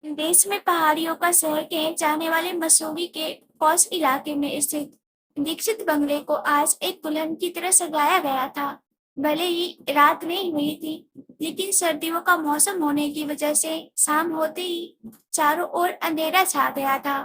देश में पहाड़ियों का शहर कहे जाने वाले मसूरी के पॉश इलाके में स्थित दीक्षित बंगले को आज एक दुल्हन की तरह सजाया गया था। भले ही रात नहीं हुई थी, लेकिन सर्दियों का मौसम होने की वजह से शाम होते ही चारों ओर अंधेरा छा गया था।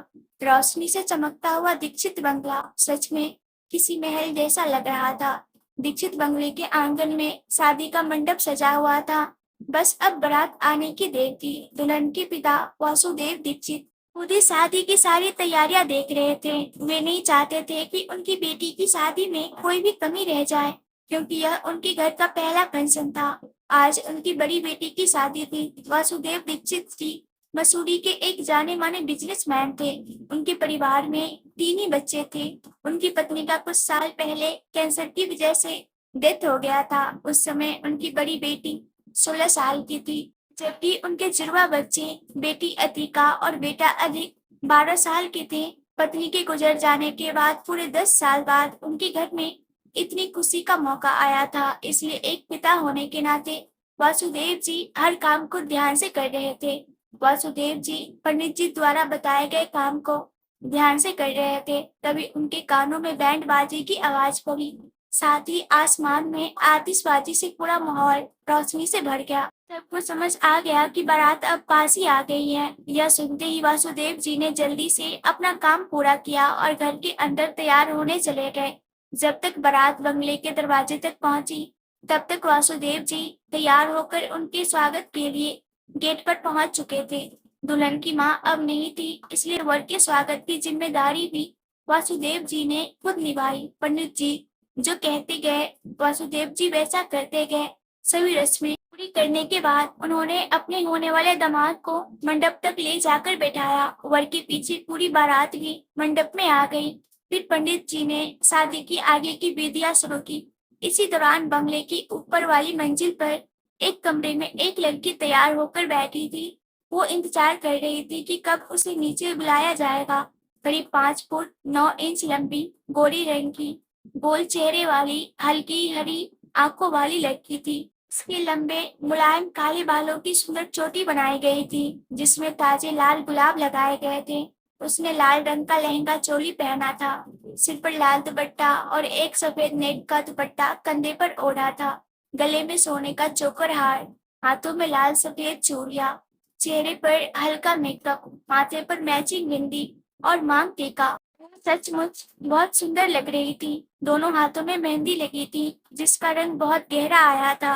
रोशनी से चमकता हुआ दीक्षित बंगला सच में किसी महल जैसा लग रहा था। दीक्षित बंगले के आंगन में शादी का मंडप सजा हुआ था। बस अब बारात आने की देर थी। दुल्हन के पिता वासुदेव दीक्षित खुद ही शादी की सारी तैयारियां देख रहे थे। वे नहीं चाहते थे कि उनकी बेटी की शादी में कोई भी कमी रह जाए, क्योंकि यह उनके घर का पहला फंक्शन था। आज उनकी बड़ी बेटी की शादी थी। वासुदेव दीक्षित जी मसूरी के एक जाने माने बिजनेसमैन थे। उनके परिवार में 3 ही बच्चे थे। उनकी पत्नी का कुछ साल पहले कैंसर की वजह से डेथ हो गया था। उस समय उनकी बड़ी बेटी 16 साल की थी, जबकि उनके जुड़वा बच्चे बेटी अतिका और बेटा अधिक 12 साल के थे। पत्नी के गुजर जाने के बाद पूरे 10 साल बाद उनके घर में इतनी खुशी का मौका आया था। इसलिए एक पिता होने के नाते वासुदेव जी हर काम को ध्यान से कर रहे थे। वासुदेव जी पंडित जी द्वारा बताए गए काम को ध्यान से कर रहे थे, तभी उनके कानों में बैंड बाजी की आवाज पड़ी। साथ ही आसमान में आतिशबाजी से पूरा माहौल रोशनी से भर गया। सबको समझ आ गया कि बारात अब पास ही आ गई है। यह सुनते ही वासुदेव जी ने जल्दी से अपना काम पूरा किया और घर के अंदर तैयार होने चले गए। जब तक बारात बंगले के दरवाजे तक पहुंची, तब तक वासुदेव जी तैयार होकर उनके स्वागत के लिए गेट पर पहुंच चुके थे। दुल्हन की मां अब नहीं थी, इसलिए वर के स्वागत की जिम्मेदारी भी वासुदेव जी ने खुद निभाई। पंडित जी जो कहते गए, वासुदेव जी वैसा करते गए। सभी रस्में पूरी करने के बाद उन्होंने अपने होने वाले दामाद को मंडप तक ले जाकर बैठाया। वर के पीछे पूरी बारात भी मंडप में आ गई। फिर पंडित जी ने शादी की आगे की विधियां शुरू की। इसी दौरान बंगले की ऊपर वाली मंजिल पर एक कमरे में एक लड़की तैयार होकर बैठी थी। वो इंतजार कर रही थी कि कब उसे नीचे बुलाया जाएगा। करीब 5 फुट 9 इंच लंबी, गोरी रंग की, गोल चेहरे वाली, हल्की हरी आंखों वाली लड़की थी। उसके लंबे मुलायम काले बालों की सुंदर चोटी बनाई गई थी, जिसमें ताजे लाल गुलाब लगाए गए थे। उसने लाल रंग का लहंगा चोली पहना था। सिर पर लाल दुपट्टा और एक सफेद नेट का दुपट्टा कंधे पर ओढ़ा था। गले में सोने का चोकर हार, हाथों में लाल सफेद चूड़ियां, चेहरे पर हल्का मेकअप, माथे पर मैचिंग बिंदी और मांग टीका। सचमुच बहुत सुंदर लग रही थी। दोनों हाथों में मेहंदी लगी थी, जिसका रंग बहुत गहरा आया था।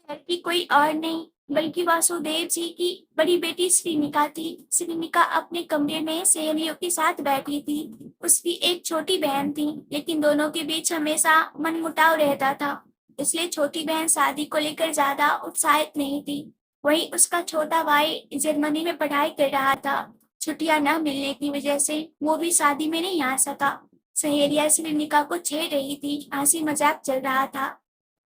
लड़की कोई और नहीं बल्कि वासुदेव जी की बड़ी बेटी श्रीनिका थी। श्रीनिका अपने कमरे में सहेलियों के साथ बैठी थी। उसकी एक छोटी बहन थी, लेकिन दोनों के बीच हमेशा मनमुटाव रहता था। इसलिए छोटी बहन शादी को लेकर ज्यादा उत्साहित नहीं थी। वहीं उसका छोटा भाई जर्मनी में पढ़ाई कर रहा था। छुट्टियां न मिलने की वजह से वो भी शादी में नहीं आ सका। सहेलियां श्रीनिका को छेड़ रही थी, हंसी मजाक चल रहा था।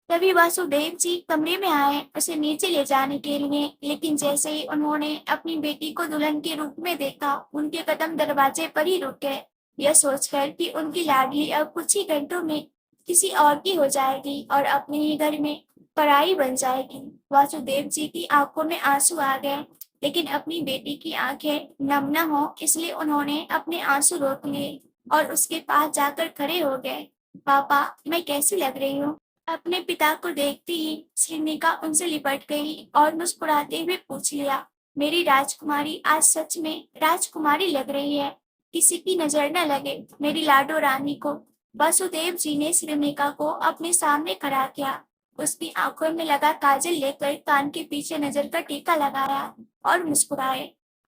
तभी वासुदेव जी कमरे में आए उसे नीचे ले जाने के लिए, लेकिन जैसे ही उन्होंने अपनी बेटी को दुल्हन के रूप में देखा, उनके कदम दरवाजे पर ही रुक गए। यह सोचकर कि उनकी लाडली अब कुछ ही घंटों में किसी और की हो जाएगी और अपने ही घर में पराई बन जाएगी। वासुदेव जी की आंखों में आंसू आ गए, लेकिन अपनी बेटी की आंखें नम न हो इसलिए उन्होंने अपने आंसू रोक लिए और उसके पास जाकर खड़े हो गए। पापा, मैं कैसी लग रही हूँ? अपने पिता को देखते ही श्रीनिका उनसे लिपट गई और मुस्कुराते हुए पूछ लिया, मेरी राजकुमारी आज सच में राजकुमारी लग रही है। किसी की नजर न लगे मेरी लाडो रानी को। वासुदेव जी ने श्रीनिका को अपने सामने खड़ा किया। उसकी आंखों में लगा काजल लेकर कान के पीछे नजर का टीका लगाया और मुस्कुराए।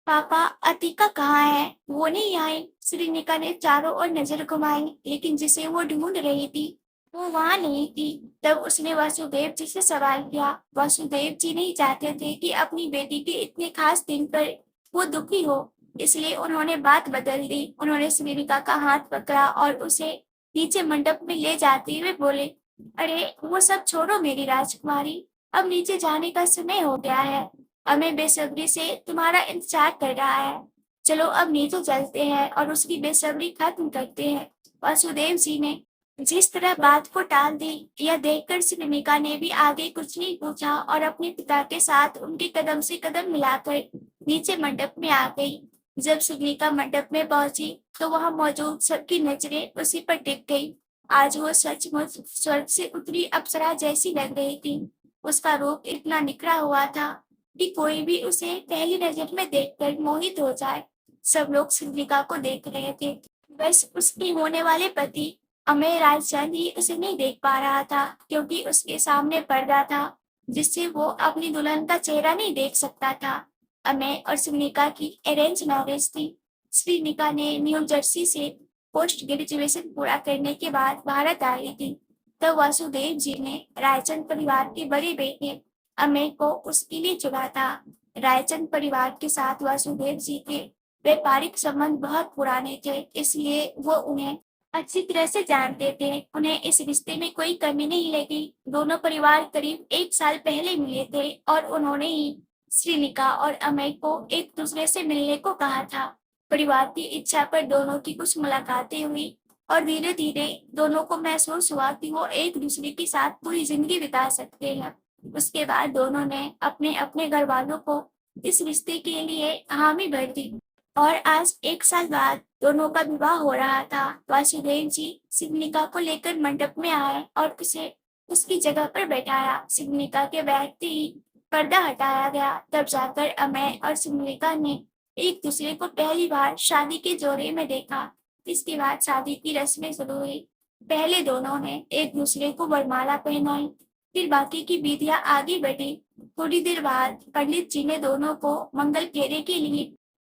पापा, अतिका कहाँ है? वो नहीं आई। श्रीनिका ने चारों ओर नजर घुमाई, लेकिन जिसे वो ढूंढ रही थी वो वहां नहीं थी। तब उसने वासुदेव जी से सवाल किया। वासुदेव जी नहीं चाहते थे कि अपनी बेटी के इतने खास दिन पर वो दुखी हो, इसलिए उन्होंने बात बदल दी। उन्होंने श्रीनिका का हाथ पकड़ा और उसे नीचे मंडप में ले जाते हुए बोले, अरे वो सब छोड़ो मेरी राजकुमारी, अब नीचे जाने का समय हो गया है। हमें बेसब्री से तुम्हारा इंतजार कर रहा है। चलो अब नीचे चलते हैं और उसकी बेसब्री खत्म करते हैं। वासुदेव जी ने जिस तरह बात को टाल दी, यह देखकर श्रीनिका ने भी आगे कुछ नहीं पूछा और अपने पिता के साथ उनके कदम से कदम मिलाकर नीचे मंडप में आ गई। जब सिग्निका मंडप में पहुंची तो वहां मौजूद सबकी नजरें उसी पर टिक गई। आज वो सचमुच स्वर्ग से उतरी अप्सरा जैसी लग रही थी। उसका रूप इतना निखरा हुआ था कि कोई भी उसे पहली नजर में देखकर मोहित हो जाए। सब लोग सिग्निका को देख रहे थे, बस उसके होने वाले पति अमेय राजचंद ही उसे नहीं देख पा रहा था, क्योंकि उसके सामने पर्दा था जिससे वो अपनी दुल्हन का चेहरा नहीं देख सकता था। अमेय और सिग्निका की अरेंज मैरिज थी। श्रीनिका ने न्यू जर्सी से पोस्ट ग्रेजुएशन पूरा करने के बाद भारत आई थी। तब वासुदेव जी ने रायचंद परिवार के बड़े बेटे अमेय को उसके लिए चुना था। रायचंद परिवार के साथ वासुदेव जी के व्यापारिक संबंध बहुत पुराने थे, इसलिए वो उन्हें अच्छी तरह से जानते थे। उन्हें इस रिश्ते में कोई कमी नहीं लगी। दोनों परिवार करीब 1 साल पहले मिले थे और उन्होंने ही श्रीनिका और अमेय को एक दूसरे से मिलने को कहा था। परिवार की इच्छा पर दोनों की कुछ मुलाकातें हुई और धीरे धीरे दोनों को महसूस हुआ कि वो एक दूसरे के साथ पूरी जिंदगी बिता सकते हैं। उसके बाद दोनों ने अपने अपने घर वालों को इस रिश्ते के लिए हामी भर दी और आज 1 साल बाद दोनों का विवाह हो रहा था। वासुदेव जी सिग्निका को लेकर मंडप में आए और उसे उसकी जगह पर बैठाया। सिग्निका के बैठते ही पर्दा हटाया गया। तब जाकर अमेय और सिग्निका ने एक दूसरे को पहली बार शादी के जोड़े में देखा। इसके बाद शादी की रस्में शुरू हुई। पहले दोनों ने एक दूसरे को वरमाला पहनाई, फिर बाकी की विधियां आगे बढ़ी। थोड़ी देर बाद पंडित जी ने दोनों को मंगल फेरे के लिए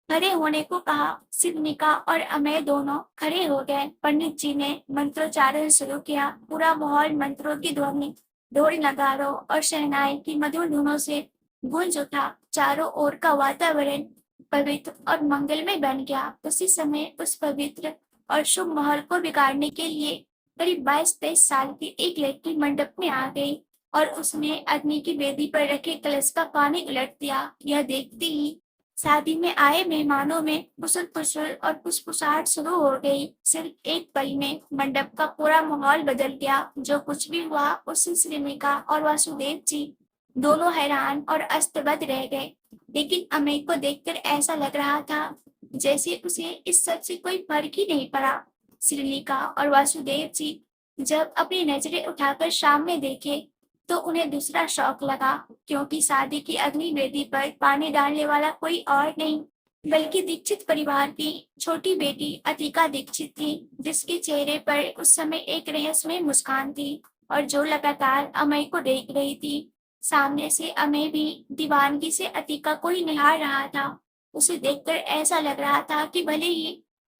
खड़े होने को कहा। सिग्निका और अमेय दोनों खड़े हो गए। पंडित जी ने मंत्रोच्चारण शुरू किया। पूरा माहौल मंत्रों की ध्वनि, ढोल नगाड़ों और शहनाई की मधुर धुनों से गूंज उठा। चारों ओर का वातावरण पवित्र और मंगलमय बन गया। उसी समय उस पवित्र और शुभ माहौल को बिगाड़ने के लिए करीब 22-23 साल की एक लड़की मंडप में आ गई और उसने अग्नि की वेदी पर रखे कलश का पानी उलट दिया। यह देखते ही शादी में आए मेहमानों में उछल पुछल और फुसफुसाहट शुरू हो गई। सिर्फ एक पल में मंडप का पूरा माहौल बदल गया। जो कुछ भी हुआ उससे श्रीनिका और वासुदेव जी दोनों हैरान और अस्तबद्ध रह गए। लेकिन अमेय को देखकर ऐसा लग रहा था जैसे उसे इस सब से कोई फर्क ही नहीं पड़ा। श्रीनिका और वासुदेव जी जब अपनी नजरें उठाकर सामने देखे तो उन्हें दूसरा शौक लगा, क्योंकि शादी की अग्नि वेदी पर पानी डालने वाला कोई और नहीं बल्कि दीक्षित परिवार की छोटी बेटी अतिका दीक्षित थी, जिसके चेहरे पर उस समय एक रहस्यमय मुस्कान थी और जो लगातार अमेय को देख रही थी। सामने से अमेय भी दीवानगी से अतिका को ही निहार रहा था। उसे देखकर ऐसा लग रहा था कि भले ही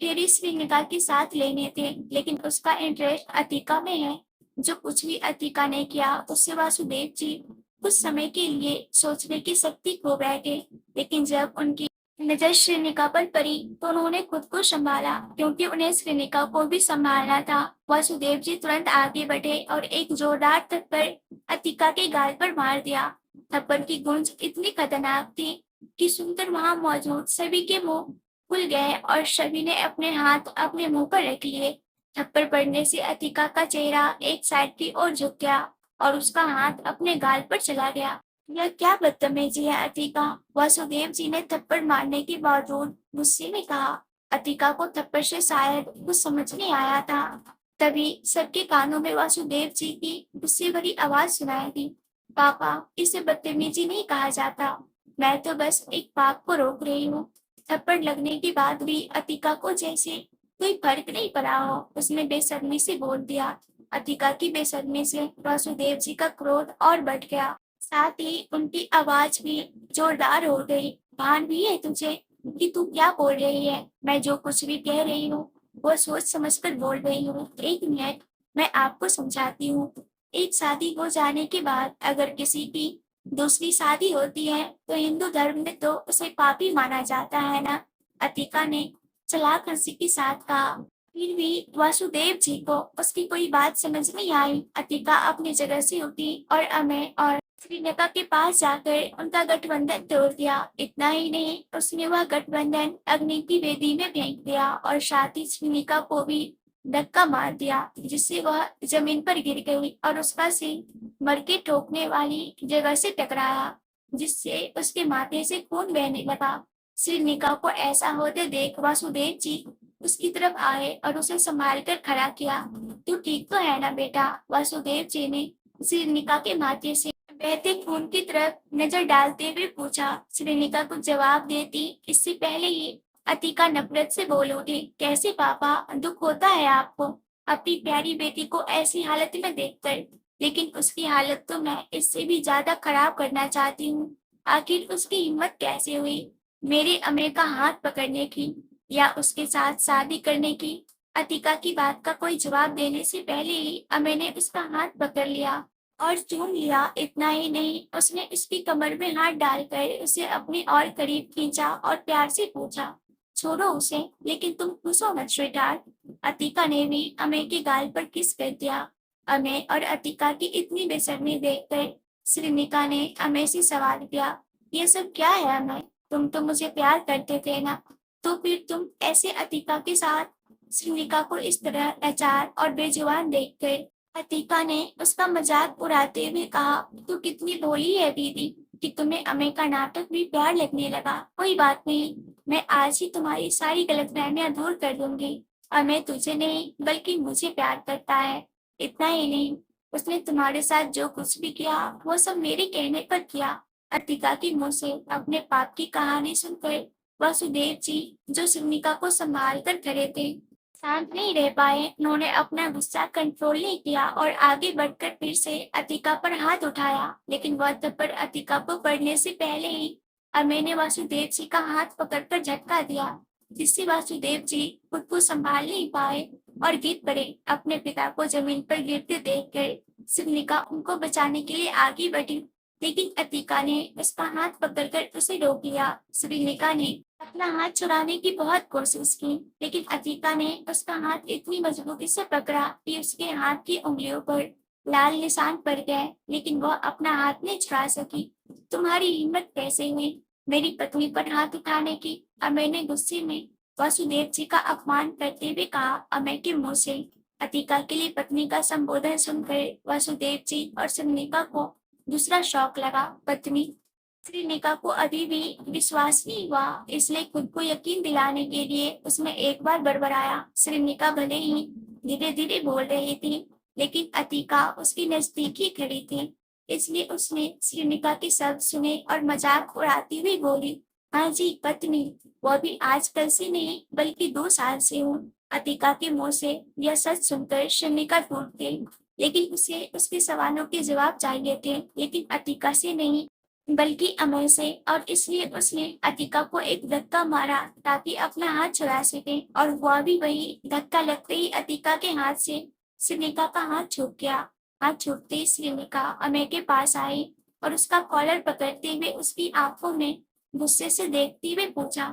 फेरी श्रीनिका के साथ लेने थे, लेकिन उसका इंटरेस्ट अतिका में है। जो कुछ भी अतिका ने किया उससे वासुदेव जी कुछ समय के लिए सोचने की शक्ति खो बैठे। लेकिन जब उनकी नजर श्रीनिका पर पड़ी तो उन्होंने खुद को संभाला, क्योंकि उन्हें श्रीनिका को भी संभालना था। वासुदेव जी तुरंत आगे बढ़े और एक जोरदार थप्पड़ अतिका के गाल पर मार दिया। थप्पड़ की गूंज इतनी खतरनाक थी कि सुनकर वहां मौजूद सभी के मुंह खुल गए और सभी ने अपने हाथ अपने मुंह पर रख लिए। थप्पड़ पड़ने से अतिका का चेहरा एक साइड की ओर झुक गया और उसका हाथ अपने गाल पर चला गया। यह क्या बदतमीजी है अतिका, वासुदेव जी ने थप्पड़ मारने के बावजूद गुस्से में कहा। अतिका को थप्पड़ से शायद कुछ समझ नहीं आया था। तभी सबके कानों में वासुदेव जी की गुस्से भरी आवाज सुनाई दी। पापा, इसे बदतमीजी नहीं कहा जाता, मैं तो बस एक पाप को रोक रही हूँ। थप्पड़ लगने के बाद भी अतिका को जैसे कोई फर्क नहीं पड़ा हो, उसने बेशर्मी से बोल दिया। अतिका की बेशर्मी से वासुदेव जी का क्रोध और बढ़ गया। साथ ही उनकी आवाज भी जोरदार हो गई। भान भी है तुझे कि तू क्या बोल रही है? मैं जो कुछ भी कह रही हूँ वो सोच समझकर बोल रही हूँ। एक मिनट, मैं आपको समझाती हूँ। एक शादी हो जाने के बाद अगर किसी की दूसरी शादी होती है तो हिंदू धर्म में तो उसे पापी माना जाता है ना? अतिका ने चालाक हंसी के साथ कहा। फिर भी वासुदेव जी को उसकी कोई बात समझ नहीं आई। अतिका अपनी जगह से उठी और अमेय और श्रीनिका के पास जाकर उनका गठबंधन तोड़ दिया। इतना ही नहीं, उसने वह गठबंधन अग्नि की वेदी में फेंक दिया और साथ ही श्रीनिका को भी धक्का मार दिया, जिससे वह जमीन पर गिर गई और उसका सिर मर के ठोकने वाली जगह से टकराया। जिससे उसके माथे से खून बहने लगा। श्रीनिका को ऐसा होते देख वासुदेव जी उसकी तरफ आए और उसे संभाल कर खड़ा किया। तू ठीक तो है ना बेटा? वासुदेव जी ने श्रीनिका के माथे से बहते खून की तरफ नजर डालते हुए पूछा। श्रीनिका कुछ जवाब देती इससे पहले ही अतिका नफरत से बोल उठी, कैसे पापा, दुख होता है आपको अपनी प्यारी बेटी को ऐसी हालत में देखकर, लेकिन उसकी हालत तो मैं इससे भी ज्यादा खराब करना चाहती हूँ। आखिर उसकी हिम्मत कैसे हुई मेरे अम्मे का हाथ पकड़ने की या उसके साथ शादी करने की? अतिका की बात का कोई जवाब देने से पहले ही अम्मे ने उसका हाथ पकड़ लिया और चूम लिया। इतना ही नहीं, उसने उसकी कमर में हाथ डालकर उसे अपने और करीब खींचा और प्यार से पूछा, छोड़ो उसे, लेकिन तुम खुश हो ना स्वीटहार्ट? अतिका ने भी अमे के गाल पर किस कर दिया। अमे और अतिका की इतनी बेशर्मी देखकर श्रीनिका ने अमे से सवाल किया, ये सब क्या है अमे? तुम तो मुझे प्यार करते थे ना, तो फिर तुम ऐसे अतिका के साथ? श्रीनिका को इस तरह लाचार और बेजुबान देखकर अतिका ने उसका मजाक उड़ाते हुए कहा, तू कितनी भोली है दीदी कि तुम्हें अमे का नाटक भी प्यार लगने लगा। कोई बात नहीं, मैं आज ही तुम्हारी सारी गलतफहमियां दूर कर दूंगी। अमे तुझे नहीं बल्कि मुझे प्यार करता है। इतना ही नहीं, उसने तुम्हारे साथ जो कुछ भी किया वो सब मेरे कहने पर किया। अतिका के मुंह से अपने पाप की कहानी सुनकर वासुदेव जी जो सुनिका को संभाल कर खड़े थे शांत नहीं रह पाए। उन्होंने अपना गुस्सा कंट्रोल नहीं किया और आगे बढ़कर फिर से अतिका पर हाथ उठाया, लेकिन वह थप्पड़ अतिका को पड़ने से पहले ही अमे ने वासुदेव जी का हाथ पकड़कर झटका दिया, जिससे वासुदेव जी खुद को संभाल नहीं पाए और गिर पड़े। अपने पिता को जमीन पर गिरते देखकर सिग्निका उनको बचाने के लिए आगे बढ़ी, लेकिन अतिका ने उसका हाथ पकड़कर उसे रोक लिया। सिग्निका ने अपना हाथ छुड़ाने की बहुत कोशिश की, लेकिन अतिका ने उसका हाथ इतनी मजबूती से पकड़ा कि उसके हाथ की उंगलियों पर लाल निशान पड़ गए, लेकिन वह अपना हाथ नहीं छुड़ा सकी। तुम्हारी हिम्मत कैसे हुई मेरी पत्नी पर हाथ उठाने की? अमय ने गुस्से में वासुदेव जी का अपमान करते हुए कहा। अमय के मुंह से अतिका के लिए पत्नी का संबोधन सुनकर वासुदेव जी और सन्निका को दूसरा शौक लगा। पत्नी? श्रीनिका को अभी भी विश्वास नहीं हुआ, इसलिए खुद को यकीन दिलाने के लिए उसने एक बार बड़बड़ाया। श्रीनिका भले ही धीरे धीरे बोल रही थी, लेकिन अतिका उसके नजदीक ही खड़ी थी, इसलिए उसने श्रीनिका के शब्द सुने और मजाक उड़ाती हुई बोली, हाँ जी पत्नी, वो भी आजकल से नहीं बल्कि 2 साल से हूँ। अतिका के मुंह से यह सच सुनकर श्रीनिका टूट गई, लेकिन उसे उसके सवालों के जवाब चाहिए थे, लेकिन अतिका से नहीं बल्कि अमय से, और इसलिए उसने अतिका को एक धक्का मारा ताकि अपना हाथ छुड़ा सके, और हुआ भी वही। धक्का लगते ही अतिका के हाथ से श्रीनिका का हाथ छूट गया। हाथ छूटते ही श्रीनिका अमय के पास आई और उसका कॉलर पकड़ते हुए उसकी आंखों में गुस्से से देखते हुए पूछा,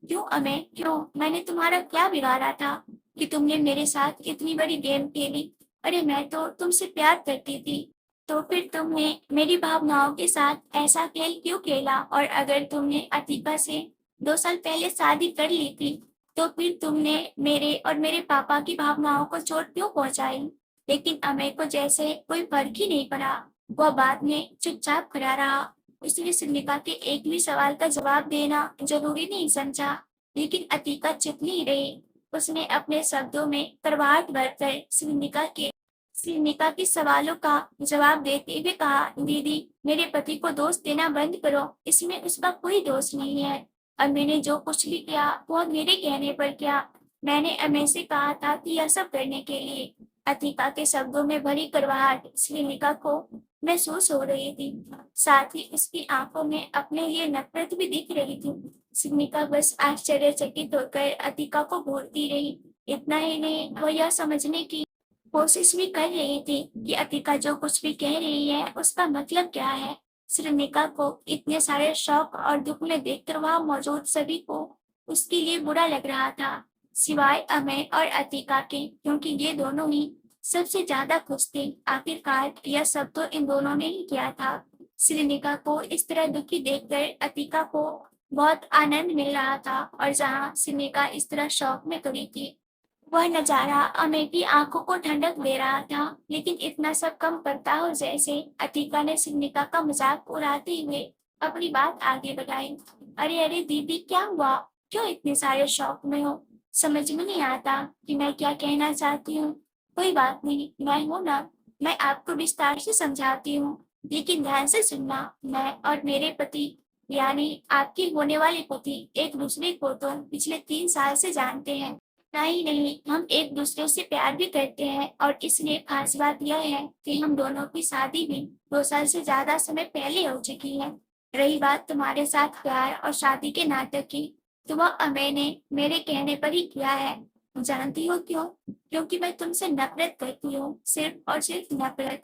क्यों अमय, क्यों? मैंने तुम्हारा क्या बिगाड़ा था कि तुमने मेरे साथ इतनी बड़ी गेम खेली? अरे मैं तो तुमसे प्यार करती थी, तो फिर तुमने मेरी भावनाओं के साथ ऐसा खेल क्यों खेला? और अगर तुमने अतिका से 2 साल पहले शादी कर ली थी, तो फिर तुमने मेरे और मेरे पापा की भावनाओं को चोट क्यों पहुंचाई? लेकिन अमय को जैसे कोई फर्क ही नहीं पड़ा। वह बाद में चुपचाप खड़ा रहा। उसने सिलिका के एक भी सवाल का जवाब देना जरूरी नहीं समझा, लेकिन अतिका चुप नहीं रही। उसने अपने शब्दों में करवाहट भरकर सिनिका के सवालों का जवाब देते हुए कहा, दीदी मेरे पति को दोष देना बंद करो, इसमें उसका कोई दोष नहीं है, और मैंने जो कुछ भी किया वो मेरे कहने पर किया। मैंने अमे से कहा था कि यह सब करने के लिए। अतिका के शब्दों में भरी करवाहट सिनिका को महसूस हो रही थी, साथ ही उसकी आंखों में अपने लिए नफरत भी दिख रही थी। सिनिका बस आश्चर्यचकित होकर अतिका को घूरती रही। इतना ही नहीं, वो यह समझने की कोशिश भी कर रही थी कि अतिका जो कुछ भी कह रही है उसका मतलब क्या है। श्रीनिका को इतने सारे शौक और दुख में देखकर वहां मौजूद सभी को उसके लिए बुरा लग रहा था, सिवाय अमय और अतिका के, क्योंकि ये दोनों ही सबसे ज्यादा खुश थे। आखिरकार यह सब तो इन दोनों ने ही किया था। श्रीनिका को इस तरह दुखी देखकर अतिका को बहुत आनंद मिल रहा था, और जहाँ श्रीनिका इस तरह शौक में खड़ी थी, वह नजारा अमे की आंखों को ठंडक दे रहा था। लेकिन इतना सब कम पड़ता हो जैसे अतिका ने सिग्निका का मजाक उड़ाते हुए अपनी बात आगे बढ़ाई। अरे अरे दीदी, क्या हुआ? क्यों इतने सारे शौक में हो? समझ में नहीं आता कि मैं क्या कहना चाहती हूँ। कोई बात नहीं, मैं हूं ना। मैं आपको विस्तार से समझाती हूँ, लेकिन ध्यान से सुनना। मैं और मेरे पति, यानी आपके होने वाले पति, एक दूसरे को तो पिछले 3 साल से जानते हैं। नहीं नहीं, हम एक दूसरे से प्यार भी करते हैं, और इसलिए खास बात यह है कि हम दोनों की शादी भी 2 साल से ज्यादा समय पहले हो चुकी है। रही बात तुम्हारे साथ प्यार और शादी के नाटक की, तो वह मैंने मेरे कहने पर ही किया है। जानती हो क्यों? क्योंकि मैं तुमसे नफरत करती हूँ, सिर्फ और सिर्फ नफरत।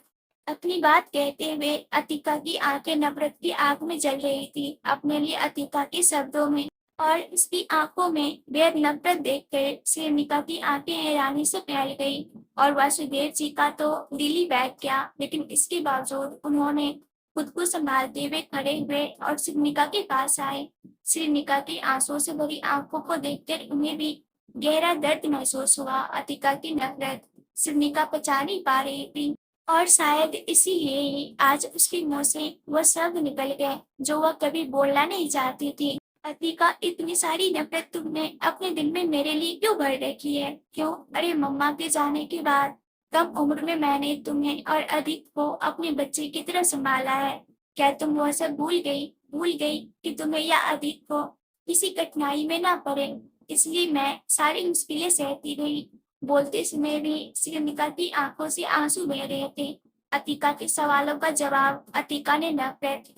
अपनी बात कहते हुए अतिका की आंखें नफरत की आग में जल रही थी अपने लिए अतिका के शब्दों में। और उसकी आंखों में बेहद नफरत देखकर सिरनिका की आंखें हैरानी से फैल गई, और वासुदेव जी का तो दिल ही बैठ गया। लेकिन इसके बावजूद उन्होंने खुद को संभालते हुए खड़े हुए और सिरनिका के पास आए। सिरनिका की आंसुओं से भरी आंखों को देखकर उन्हें भी गहरा दर्द महसूस हुआ। अतिका की नफरत सिरनिका पचा नहीं पा रही थी, और शायद इसीलिए ही आज उसके मुंह से वह शब्द निकल गए जो वह कभी बोलना नहीं चाहती थी। अतिका, इतनी सारी नफरत तुमने अपने दिल में मेरे लिए क्यों भर रखी है? क्यों? अरे मम्मा के जाने के बाद कम उम्र में मैंने तुम्हें और अधिक को अपने बच्चे की तरह संभाला है। क्या तुम वह सब भूल गई कि तुम्हें या अधिक को किसी कठिनाई में ना पड़े? इसलिए मैं सारी मुश्किलें सहती रही। बोलते समय भी सिरनिका की आंखों से आंसू बह रहे थे। अतिका के सवालों का जवाब अतिका ने नफरत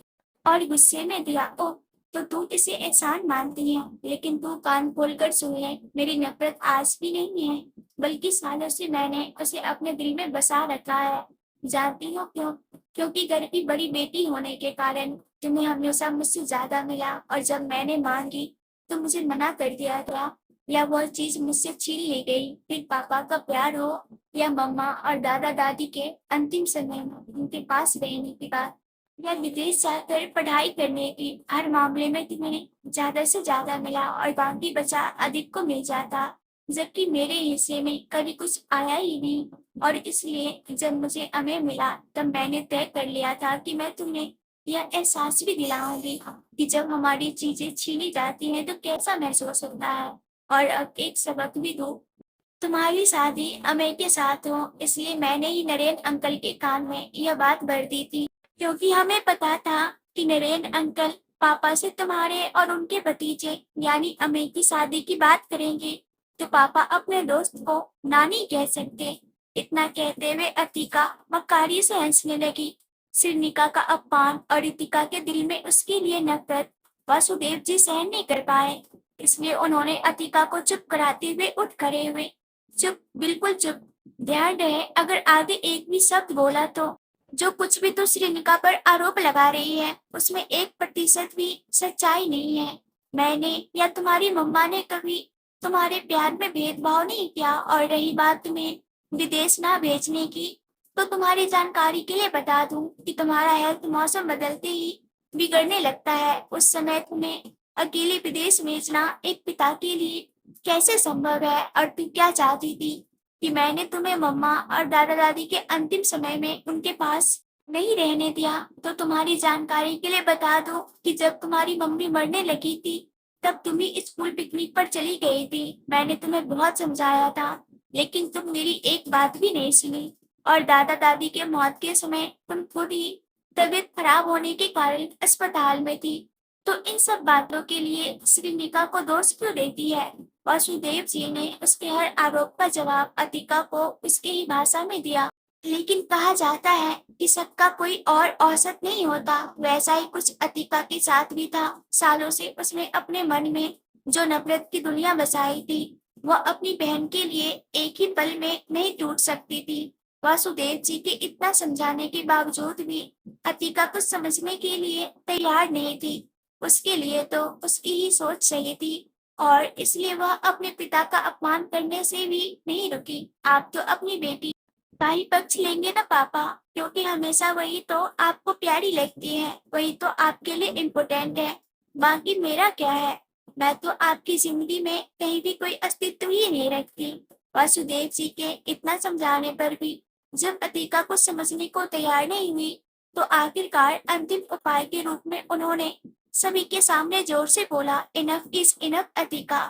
और गुस्से में दिया। ओ, तो तू इसे एहसान मानती है, लेकिन तू कान खोलकर सुन ले, मेरी नफरत आज भी नहीं है, बल्कि सालों से मैंने उसे अपने दिल में बसा रखा है। जानती हो क्यों? क्योंकि घर की बड़ी बेटी होने के कारण तुम्हें हमेशा मुझसे ज्यादा मिला, और जब मैंने मांगी तो मुझे मना कर दिया गया, या वह चीज मुझसे छीन ली गई। फिर पापा का प्यार हो, या मम्मा और दादा दादी के अंतिम समय में उनके पास रहने की बात, या विदेश जाकर पढ़ाई करने की, हर मामले में तुम्हें ज्यादा से ज्यादा मिला और बाकी बचा अधिक को मिल जाता, जबकि मेरे हिस्से में कभी कुछ आया ही नहीं। और इसलिए जब मुझे अमेय मिला, तब मैंने तय कर लिया था कि मैं तुम्हें यह एहसास भी दिलाऊंगी कि जब हमारी चीजें छीनी जाती हैं तो कैसा महसूस होता है। और अब एक सबक भी दूं, तुम्हारी शादी अमेय के साथ हो, इसलिए मैंने ही नरेन अंकल के कान में यह बात भर दी थी, क्योंकि हमें पता था कि नरेन अंकल पापा से तुम्हारे और उनके भतीजे यानी अमेय की शादी की बात करेंगे, तो पापा अपने दोस्त को नानी कह सकते। इतना कहते हुए अतिका मक्कारी से हंसने लगी। सिरनिका का अपमान और रितिका के दिल में उसके लिए नफरत वासुदेव जी सहन नहीं कर पाए, इसलिए उन्होंने अतिका को चुप कराते हुए उठ खड़े हुए। चुप, बिल्कुल चुप। ध्यान रहे, अगर आगे एक भी शब्द बोला तो जो कुछ भी तू श्रीनिका पर आरोप लगा रही है, उसमें 1% भी सच्चाई नहीं है। मैंने या तुम्हारी मम्मा ने कभी तुम्हारे प्यार में भेदभाव नहीं किया। और रही बात तुम्हें विदेश ना भेजने की, तो तुम्हारी जानकारी के लिए बता दूं कि तुम्हारा हेल्थ मौसम बदलते ही बिगड़ने लगता है। उस समय तुम्हें अकेले विदेश भेजना एक पिता के लिए कैसे संभव है? और तू क्या चाहती थी कि मैंने तुम्हें मम्मा और दादा दादी के अंतिम समय में उनके पास नहीं रहने दिया? तो तुम्हारी जानकारी के लिए बता दूं कि जब तुम्हारी मम्मी मरने लगी थी, तब तुम ही स्कूल पिकनिक पर चली गई थी। मैंने तुम्हें बहुत समझाया था, लेकिन तुम मेरी एक बात भी नहीं सुनी। और दादा दादी के मौत के समय तुम खुद ही तबीयत खराब होने के कारण अस्पताल में थी। तो इन सब बातों के लिए श्रीनिका को दोष क्यों देती है? वासुदेव जी ने उसके हर आरोप का जवाब अतिका को उसकी ही भाषा में दिया। लेकिन कहा जाता है कि सबका कोई और औसत नहीं होता, वैसा ही कुछ अतिका के साथ भी था। सालों से उसने अपने मन में जो नफरत की दुनिया बसाई थी, वह अपनी बहन के लिए एक ही पल में नहीं टूट सकती थी। वासुदेव जी के इतना समझाने के बावजूद भी अतिका कुछ समझने के लिए तैयार नहीं थी। उसके लिए तो उसकी ही सोच सही थी, और इसलिए वह अपने पिता का अपमान करने से भी नहीं रुकी। आप तो अपनी बेटी का ही पक्ष लेंगे ना पापा, क्योंकि हमेशा वही तो आपको प्यारी लगती है, वही तो आपके लिए इम्पोर्टेंट है। बाकी मेरा क्या है? मैं तो आपकी जिंदगी में कहीं भी कोई अस्तित्व ही नहीं रखती। वासुदेव जी के इतना समझाने पर भी जब अतिका को समझने को तैयार नहीं हुई, तो आखिरकार अंतिम उपाय के रूप में उन्होंने सभी के सामने जोर से बोला, इनफ इज इनफ अतिका।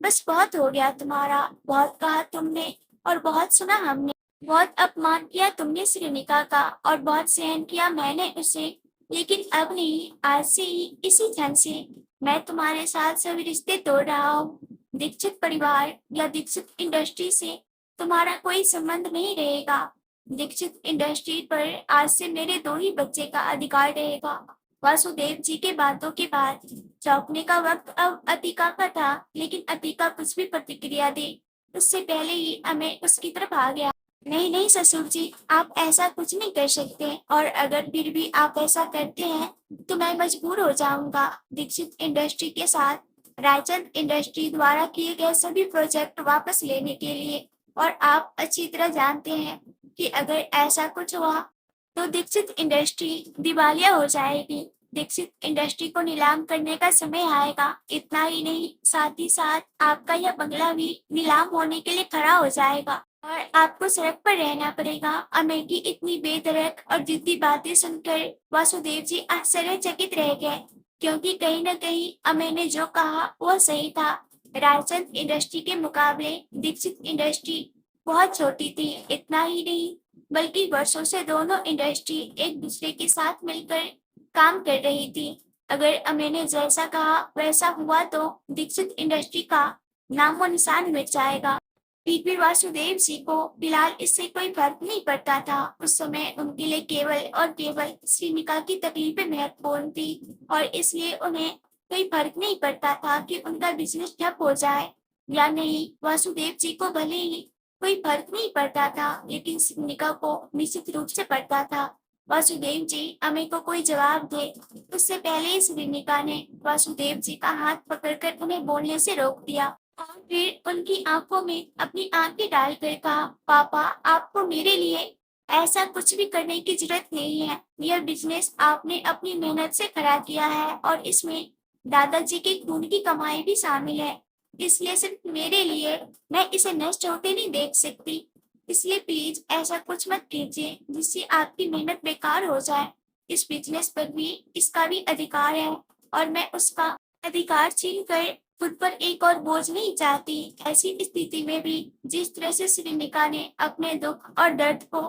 बस बहुत हो गया तुम्हारा, बहुत कहा तुमने और बहुत सुना हमने। बहुत अपमान किया तुमने श्रीनिका का और बहुत सहन किया मैंने उसे, लेकिन अब नहीं, आज से ही इसी क्षण से मैं तुम्हारे साथ सभी रिश्ते तोड़ रहा हूँ। दीक्षित परिवार या दीक्षित इंडस्ट्री से तुम्हारा कोई संबंध नहीं रहेगा। दीक्षित इंडस्ट्री पर आज से मेरे 2 ही बच्चे का अधिकार रहेगा। वासुदेव जी के बातों के बाद चौंकने का वक्त अब अतिका का था, लेकिन अतिका कुछ भी प्रतिक्रिया दे उससे पहले ही अमेय उसकी तरफ आ गया। नहीं नहीं ससुर जी, आप ऐसा कुछ नहीं कर सकते, और अगर फिर भी आप ऐसा करते हैं तो मैं मजबूर हो जाऊंगा दीक्षित इंडस्ट्री के साथ रायचंद इंडस्ट्री द्वारा किए गए सभी प्रोजेक्ट वापस लेने के लिए। और आप अच्छी तरह जानते हैं कि अगर ऐसा कुछ हुआ तो दीक्षित इंडस्ट्री दिवालिया हो जाएगी। दीक्षित इंडस्ट्री को नीलाम करने का समय आएगा। इतना ही नहीं, साथ ही साथ आपका यह बंगला भी नीलाम होने के लिए खड़ा हो जाएगा और आपको सड़क पर रहना पड़ेगा। अमेय की इतनी बेधड़क और जिद्दी बातें सुनकर वासुदेव जी आश्चर्यचकित रह गए, क्योंकि कहीं न कहीं अमेय ने जो कहा वह सही था। रायचंद इंडस्ट्री के मुकाबले दीक्षित इंडस्ट्री बहुत छोटी थी। इतना ही नहीं, बल्कि वर्षों से दोनों इंडस्ट्री एक दूसरे के साथ मिलकर काम कर रही थी। अगर अमेय ने जैसा कहा वैसा हुआ तो दीक्षित इंडस्ट्री का नामो निशान मिट जाएगा। पीपी वासुदेव जी को फिलहाल इससे कोई फर्क नहीं पड़ता था। उस समय उनके लिए केवल और केवल श्रीनिका की तकलीफें महत्वपूर्ण थी, और इसलिए उन्हें कोई फर्क नहीं पड़ता था कि उनका बिजनेस ठप हो जाए या नहीं। वासुदेव जी को भले ही कोई फर्क नहीं पड़ता था, लेकिन श्रीनिका को निश्चित रूप से पड़ता था। वासुदेव जी अमेय को कोई जवाब दे उससे पहले ही श्रीनिका ने वासुदेव जी का हाथ पकड़कर उन्हें बोलने से रोक दिया और फिर उनकी आंखों में अपनी आंखें डालकर कहा, पापा, आपको मेरे लिए ऐसा कुछ भी करने की जरूरत नहीं है। यह बिजनेस आपने अपनी मेहनत से खड़ा किया है और इसमें दादाजी के खून की कमाई भी शामिल है। इसलिए सिर्फ मेरे लिए मैं इसे नष्ट होते नहीं देख सकती। इसलिए प्लीज ऐसा कुछ मत कीजिए जिससे आपकी मेहनत बेकार हो जाए। इस बिजनेस पर भी इसका भी अधिकार है और मैं उसका अधिकार छीन कर खुद पर एक और बोझ नहीं चाहती। ऐसी स्थिति में भी जिस तरह से श्रीनिका ने अपने दुख और दर्द को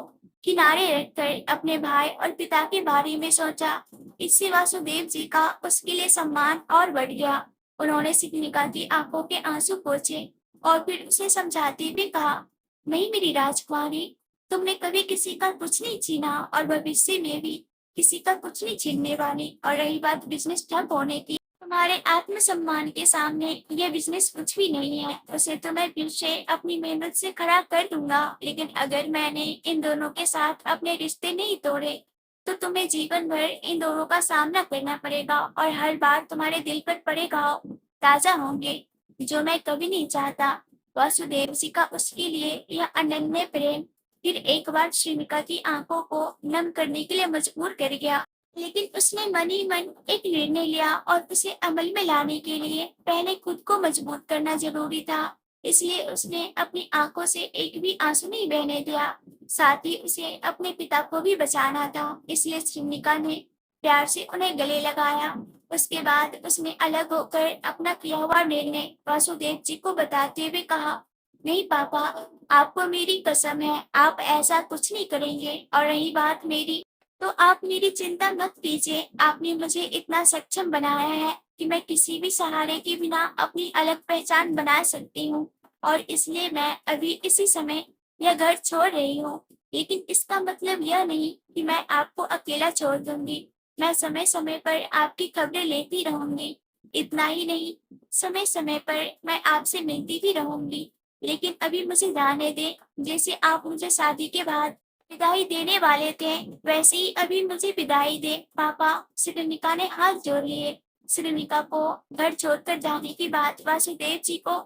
किनारे रखकर अपने भाई और पिता के बारे में सोचा, इससे वासुदेव जी का उसके लिए सम्मान और बढ़ गया। उन्होंने श्रीनिका की आंखों के आंसू पोंछे और फिर उसे समझाते हुए कहा, नहीं मेरी राजकुमारी, तुमने कभी किसी का कुछ नहीं छीना और भविष्य में भी किसी का कुछ नहीं छीनने वाली। और रही बात बिजनेस ठप होने की, तुम्हारे आत्मसम्मान के सामने यह बिजनेस कुछ भी नहीं है। उसे तो मैं फिर से अपनी मेहनत से खड़ा कर दूंगा, लेकिन अगर मैंने इन दोनों के साथ अपने रिश्ते नहीं तोड़े तो तुम्हें जीवन भर इन दोनों का सामना करना पड़ेगा और हर बार तुम्हारे दिल पर पड़े घाव ताजा होंगे, जो मैं कभी नहीं चाहता। वासुदेव जी का उसके लिए यह अनन्य प्रेम फिर एक बार श्रीनिका की आंखों को नम करने के लिए मजबूर कर गया, लेकिन उसने मन ही मन एक निर्णय लिया और उसे अमल में लाने के लिए पहले खुद को मजबूत करना जरूरी था। इसलिए उसने अपनी आंखों से एक भी आंसू नहीं बहने दिया। साथ ही उसे अपने पिता को भी बचाना था, इसलिए श्रीनिका ने प्यार से उन्हें गले लगाया। उसके बाद उसने अलग होकर अपना किया हुआ निर्णय वासुदेव जी को बताते हुए कहा, नहीं पापा, आपको मेरी कसम है, आप ऐसा कुछ नहीं करेंगे। और रही बात मेरी, तो आप मेरी चिंता मत कीजिए। आपने मुझे इतना सक्षम बनाया है कि मैं किसी भी सहारे के बिना अपनी अलग पहचान बना सकती हूँ, और इसलिए मैं अभी इसी समय यह घर छोड़ रही हूँ। लेकिन इसका मतलब यह नहीं कि मैं आपको अकेला छोड़ दूंगी। मैं समय समय पर आपकी खबरें लेती रहूंगी। इतना ही नहीं, समय समय पर मैं आपसे मिलती भी रहूंगी। लेकिन अभी मुझे जाने दें। जैसे आप मुझे शादी के बाद विदाई देने वाले थे, वैसे ही अभी मुझे विदाई दे पापा। श्रीनिका ने हाथ जोड़ लिए। श्रीनिका को घर छोड़कर जाने की बात वासुदेव जी को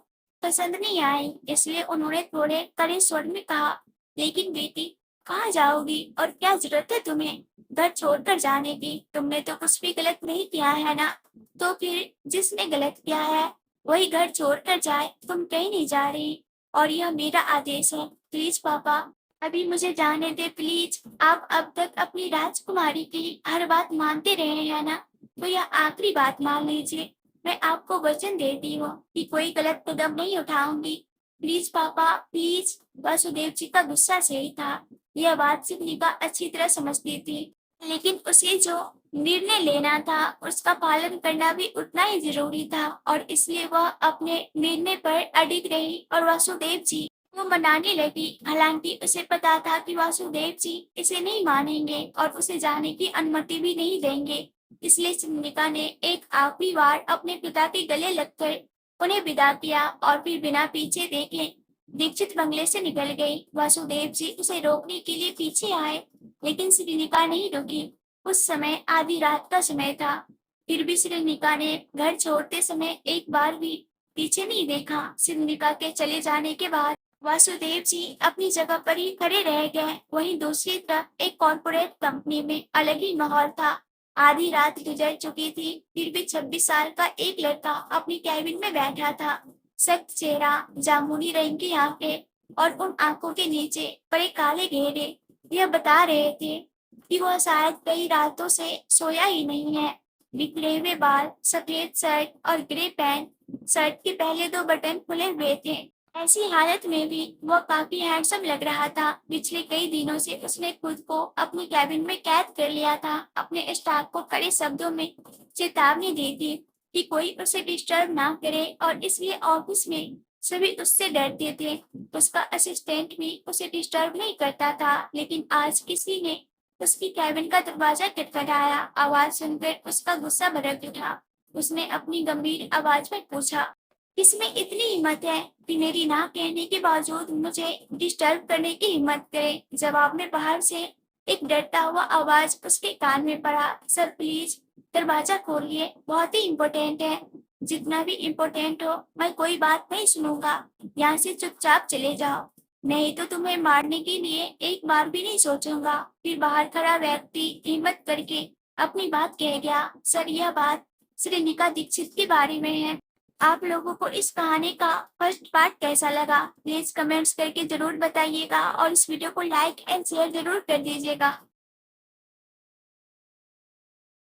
पसंद नहीं आई, इसलिए उन्होंने थोड़े कड़े स्वर में कहा, लेकिन बेटी, कहाँ जाओगी और क्या जरूरत है तुम्हें घर छोड़कर जाने की? तुमने तो कुछ भी गलत नहीं किया है ना। तो फिर जिसने गलत किया है वही घर छोड़कर जाए, तुम कहीं नहीं जा रही और यह मेरा आदेश है। प्लीज पापा, अभी मुझे जाने दे प्लीज। आप अब तक अपनी राजकुमारी की हर बात मानते रहे हैं ना, तो यह आखिरी बात मान लीजिए। मैं आपको वचन देती हूँ कि कोई गलत कदम नहीं उठाऊंगी। प्लीज पापा प्लीज। वासुदेव जी का गुस्सा सही था। यह बात सिद्धिका अच्छी तरह समझती थी, लेकिन उसे जो निर्णय लेना था उसका पालन करना भी उतना ही जरूरी था, और इसलिए वह अपने निर्णय पर अडिग रही और वासुदेव जी वो मनाने लगी। हालांकि उसे पता था कि वासुदेव जी इसे नहीं मानेंगे और उसे जाने की अनुमति भी नहीं देंगे। इसलिए सिंधिका ने एक आखिरी बार अपने पिता के गले लगकर उन्हें विदा किया और फिर बिना पीछे देखे दीक्षित बंगले से निकल गई। वासुदेव जी उसे रोकने के लिए पीछे आए, लेकिन श्रीनिका नहीं रुकी। उस समय आधी रात का समय था, फिर भी श्रीनिका ने घर छोड़ते समय एक बार भी पीछे नहीं देखा। श्रीनिका के चले जाने के बाद वासुदेव जी अपनी जगह पर ही खड़े रह गए। वहीं दूसरी तरफ एक कॉर्पोरेट कंपनी में अलग ही माहौल था। आधी रात गुजर चुकी थी, फिर भी 26 साल का एक लड़का अपनी कैबिन में बैठा था। सख्त चेहरा, जामुनी रंग की आंखें और उन आंखों के नीचे बड़े काले घेरे यह बता रहे थे कि वह शायद कई रातों से सोया ही नहीं है। बिखरे हुए बाल, सफेद शर्ट और ग्रे पैंट। शर्ट के पहले दो बटन खुले हुए थे। ऐसी हालत में भी वह काफी हैंडसम लग रहा था। पिछले कई दिनों से उसने खुद को अपनी कैबिन में कैद कर लिया था। अपने स्टाफ को कड़े शब्दों में चेतावनी दी थी कि कोई उसे डिस्टर्ब ना करे, और इसलिए ऑफिस में सभी उससे डरते थे। उसका असिस्टेंट भी उसे डिस्टर्ब नहीं करता था, लेकिन आज किसी ने उसकी कैबिन का दरवाजा खटखटाया। आवाज सुनकर उसका गुस्सा भड़क उठा। उसने अपनी गंभीर आवाज में पूछा, किसमें इतनी हिम्मत है कि मेरी ना कहने के बावजूद मुझे डिस्टर्ब करने की हिम्मत करे। जवाब में बाहर से एक डरता हुआ आवाज उसके कान में पड़ा, सर प्लीज दरवाजा खोलिए, बहुत ही इम्पोर्टेंट है। जितना भी इम्पोर्टेंट हो, मैं कोई बात नहीं सुनूंगा। यहाँ से चुपचाप चले जाओ, नहीं तो तुम्हें मारने के लिए एक बार भी नहीं सोचूंगा। फिर बाहर खड़ा व्यक्ति हिम्मत करके अपनी बात कह गया, सर यह बात श्रीनिका दीक्षित के बारे में है। आप लोगों को इस कहानी का फर्स्ट पार्ट कैसा लगा, प्लीज कमेंट्स करके जरूर बताइएगा, और इस वीडियो को लाइक एंड शेयर जरूर कर दीजिएगा।